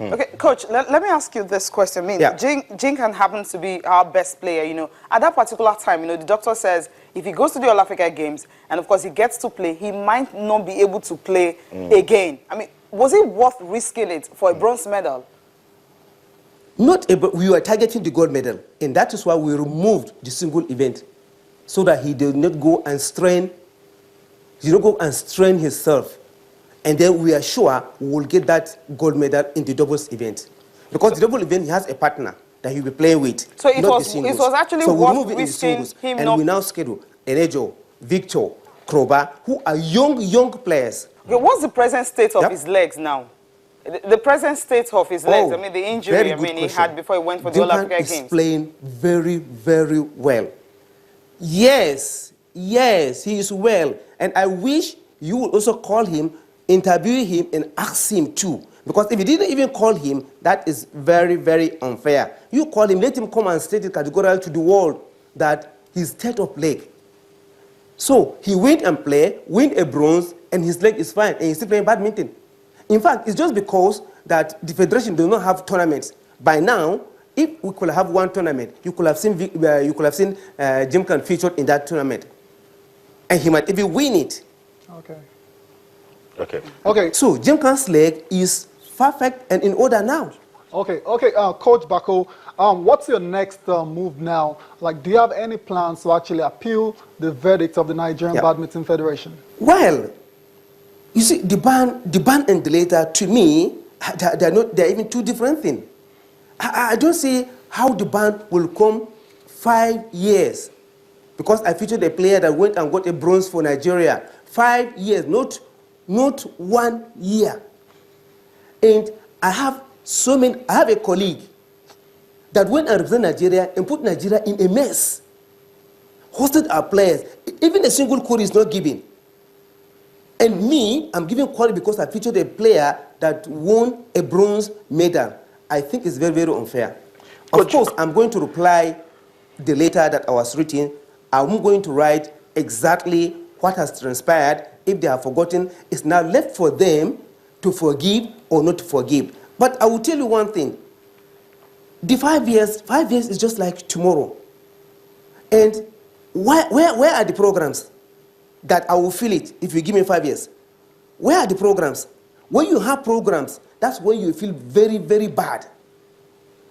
Okay, Coach, let me ask you this question. I mean, Jinkan happens to be our best player, you know. At that particular time, you know, the doctor says if he goes to the All Africa Games, and of course he gets to play, he might not be able to play again. I mean, was it worth risking it for a bronze medal? We were targeting the gold medal, and that is why we removed the single event, so that he did not go and strain himself. And then we are sure we will get that gold medal in the doubles event. Because the double event, he has a partner that he'll be playing with. So it was actually worth risking him. And we now schedule Enejo, Victor, Kroba, who are young players. Okay, what's the present state of his legs now? The present state of his legs, I mean, the injury he had before he went for the All Africa Games. Is playing very, very well. Yes, he is well. And I wish you would also call him, interview him, and ask him too. Because if you didn't even call him, that is very, very unfair. You call him, let him come and state it categorically to the world that his state of leg. So he went and played, win a bronze, and his leg is fine, and he's still playing badminton. In fact, it's just because that the federation does not have tournaments. By now, if we could have one tournament, you could have seen Jinkan featured in that tournament, and he might even win it. Okay. So Jinkan's leg is perfect and in order now. Okay. Coach Bako, what's your next move now? Like, do you have any plans to actually appeal the verdict of the Nigerian Badminton Federation? Well, you see, the ban and the later, to me, they're even two different things. I don't see how the ban will come 5 years, because I featured a player that went and got a bronze for Nigeria. 5 years, not 1 year. And I have a colleague that went and represented Nigeria and put Nigeria in a mess. Hosted our players. Even a single quote is not given. And me, I'm giving quality because I featured a player that won a bronze medal. I think it's very, very unfair. Of course, I'm going to reply the letter that I was written. I'm going to write exactly what has transpired. If they have forgotten, it's now left for them to forgive or not to forgive. But I will tell you one thing. The 5 years is just like tomorrow. And where are the programs that I will feel it if you give me 5 years? Where are the programs? When you have programs, that's when you feel very, very bad.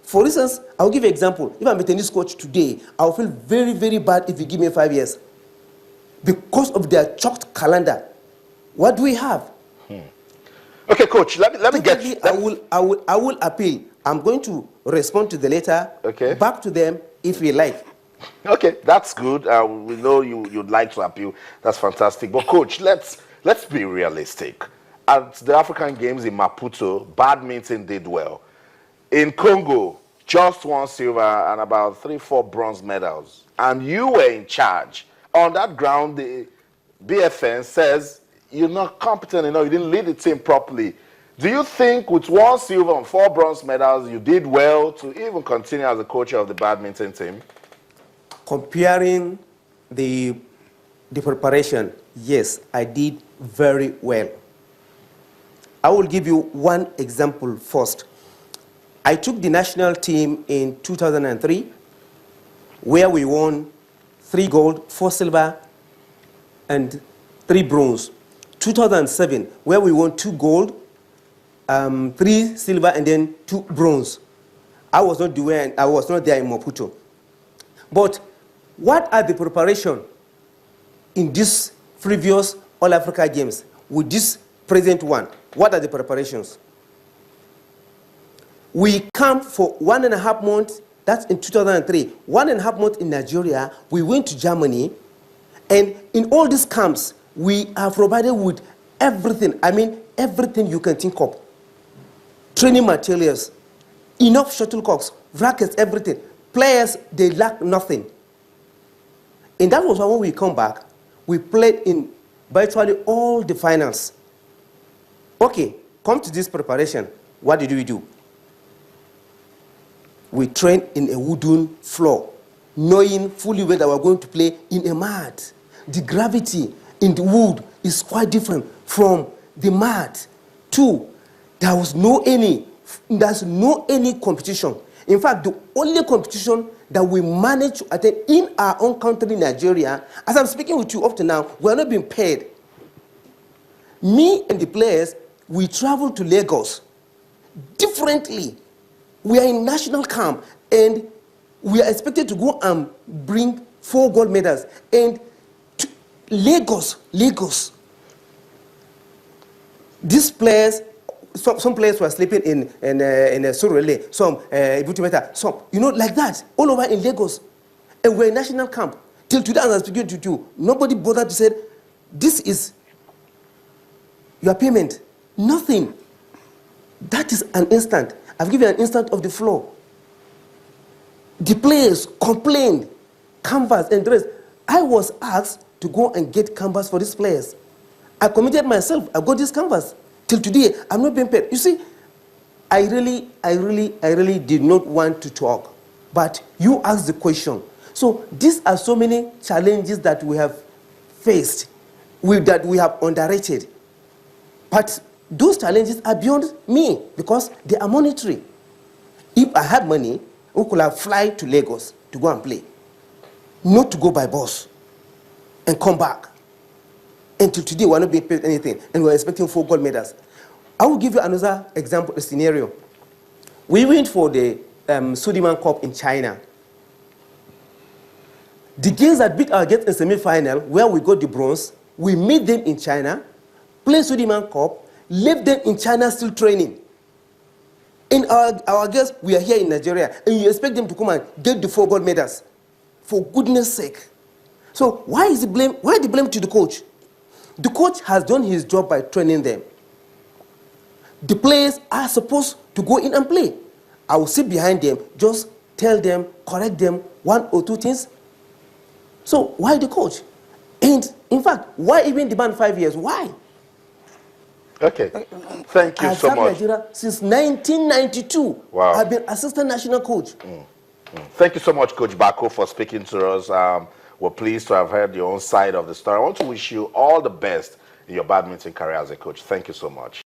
For instance, I'll give you an example. If I'm a tennis coach today, I'll feel very, very bad if you give me 5 years. Because of their chalked calendar. What do we have? Okay, Coach, let me get you. I will appeal. I'm going to respond to the letter back to them if we like. Okay, that's good. We know you'd like to appeal. That's fantastic. But Coach, let's be realistic. At the African Games in Maputo, badminton did well. In Congo, just 1 silver and about 3-4 bronze medals. And you were in charge. On that ground, the BFN says you're not competent enough, you didn't lead the team properly. Do you think with 1 silver and 4 bronze medals, you did well to even continue as a coach of the badminton team? Comparing the preparation, yes, I did very well. I will give you one example first. I took the national team in 2003, where we won 3 gold, 4 silver, and 3 bronze. 2007, where we won 2 gold, 3 silver, and then 2 bronze. I was not there in Maputo. But what are the preparation in this previous All Africa Games with this present one? What are the preparations? We camped for 1.5 months. That's in 2003. 1.5 months in Nigeria. We went to Germany. And in all these camps, we are provided with everything. I mean, everything you can think of. Training materials, enough shuttlecocks, rackets, everything. Players, they lack nothing. And that was why when we come back, we played in virtually all the finals. Okay, come to this preparation. What did we do? We trained in a wooden floor, knowing fully well that we're going to play in a mat. The gravity in the wood is quite different from the mat. 2, there was no any There's no any competition. In fact, the only competition that we manage to attend in our own country, Nigeria, as I'm speaking with you up to now, we are not being paid. Me and the players, we travel to Lagos differently. We are in national camp, and we are expected to go and bring 4 gold medals. And Lagos, these players, some players were sleeping in Surulere, some Butumeta, some, like that, all over in Lagos. And we're in national camp. Till today, as I'm speaking to you, nobody bothered to say, this is your payment. Nothing. That is an instant. I've given an instant of the floor. The players complained, canvas and dress. I was asked to go and get canvas for these players. I committed myself. I got this canvas. Till today, I'm not being paid. You see, I really did not want to talk. But you asked the question. So these are so many challenges that we have faced, that we have underrated. But those challenges are beyond me because they are monetary. If I had money, we could have fly to Lagos to go and play, not to go by bus and come back. Until today, we're not being paid anything, and we're expecting 4 gold medals. I will give you another example, a scenario. We went for the Sudirman Cup in China. The girls that beat our girls in semi-final, where we got the bronze, we made them in China, play Sudirman Cup, left them in China still training. And our girls, we are here in Nigeria, and you expect them to come and get the 4 gold medals. For goodness sake. So why the blame to the coach? The coach has done his job by training them. The players are supposed to go in and play. I will sit behind them, just tell them, correct them, 1 or 2 things. So why the coach? And in fact, why even demand 5 years? Why? Okay, thank you so much. Nigeria since 1992. Wow. I've been assistant national coach. Thank you so much, Coach Bako, for speaking to us. We're pleased to have heard your own side of the story. I want to wish you all the best in your badminton career as a coach. Thank you so much.